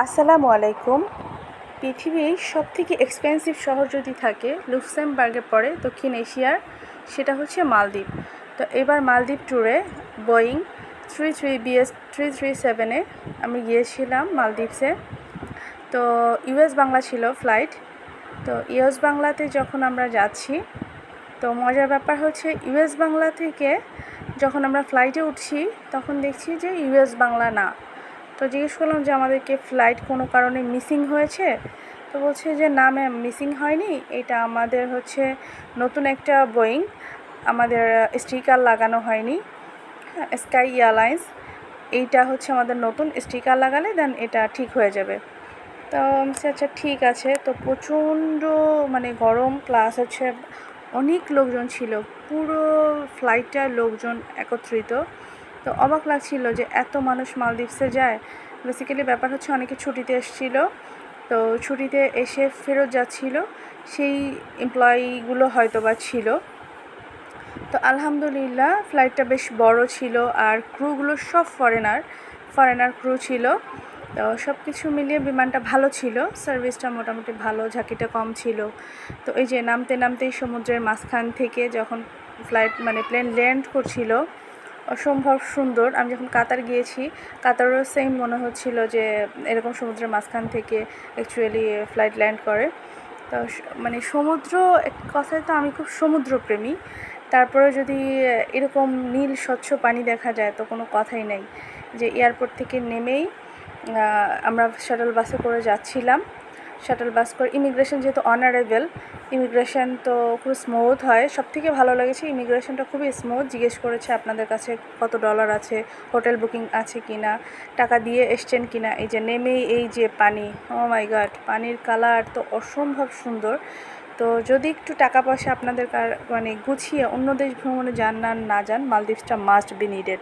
আসসালামু আলাইকুম। পৃথিবীর সবথেকে এক্সপেন্সিভ শহর যদি থাকে লুক্সেমবার্গে পড়ে দক্ষিণ এশিয়ার, সেটা হচ্ছে মালদ্বীপ। তো এবার মালদ্বীপ ট্যুরে বোয়িং 337-এ আমি গিয়েছিলাম মালদ্বীপসে। তো ইউএস বাংলা ছিল ফ্লাইট। তো ইউএস বাংলাতে যখন আমরা যাচ্ছি, তো মজার ব্যাপার হচ্ছে ইউএস বাংলা থেকে যখন আমরা ফ্লাইটে উঠছি তখন দেখছি যে ইউএস বাংলা না। তো জিজ্ঞেস করলাম যে আমাদেরকে ফ্লাইট কোনো কারণে মিসিং হয়েছে। তো বলছে যে না ম্যাম, মিসিং হয়নি, এটা আমাদের হচ্ছে নতুন একটা বোয়িং, আমাদের স্টিকার লাগানো হয়নি। স্কাই এয়ারলাইন্স, এইটা হচ্ছে আমাদের নতুন, স্টিকার লাগালে দেন এটা ঠিক হয়ে যাবে। তো আচ্ছা ঠিক আছে। তো প্রচণ্ড গরম, প্লাস হচ্ছে অনেক লোকজন ছিল, পুরো ফ্লাইটটার লোকজন একত্রিত। তো অবাক লাগছিল যে এত মানুষ মালদ্বীপসে যায়। বেসিক্যালি ব্যাপার হচ্ছে অনেকে ছুটিতে এসেছিলো, তো ছুটিতে এসে ফেরত যাচ্ছিল, সেই এমপ্লয়িগুলো হয়তো বা ছিল। তো আলহামদুলিল্লাহ ফ্লাইটটা বেশ বড় ছিল, আর ক্রুগুলো সব ফরেনার ক্রু ছিল। তো সব কিছু মিলিয়ে বিমানটা ভালো ছিল, সার্ভিসটা মোটামুটি ভালো, ঝাঁকিটা কম ছিল। তো এই যে নামতেই সমুদ্রের মাঝখান থেকে যখন প্লেন ল্যান্ড করছিল, অসম্ভব সুন্দর। আমি যখন কাতার গিয়েছি, কাতারও সেম মনে হচ্ছিল যে এরকম সমুদ্রের মাঝখান থেকে অ্যাকচুয়ালি ফ্লাইট ল্যান্ড করে। তো সমুদ্র, এক কথায় তো আমি খুব সমুদ্রপ্রেমী, তারপরে যদি এরকম নীল স্বচ্ছ পানি দেখা যায় তো কোনো কথাই নেই। যে এয়ারপোর্ট থেকে নেমেই আমরা শাটল বাসে করে যাচ্ছিলাম। শাটল বাস করে ইমিগ্রেশন যেহেতু অনারেবল, ইমিগ্রেশন তো খুব স্মুথ হয়। সবথেকে ভালো লেগেছে ইমিগ্রেশনটা খুবই স্মুথ। জিজ্ঞেস করেছে আপনাদের কাছে কত ডলার আছে, হোটেল বুকিং আছে কি না, টাকা দিয়ে এসছেন কি না। এই যে নেমেই এই যে পানি, ও মাই গড, পানির কালার তো অসম্ভব সুন্দর। তো যদি একটু টাকা পয়সা আপনাদের গুছিয়ে অন্য দেশ ভ্রমণে যান না যান, মালদ্বীপসটা মাস্ট বি নিডেড।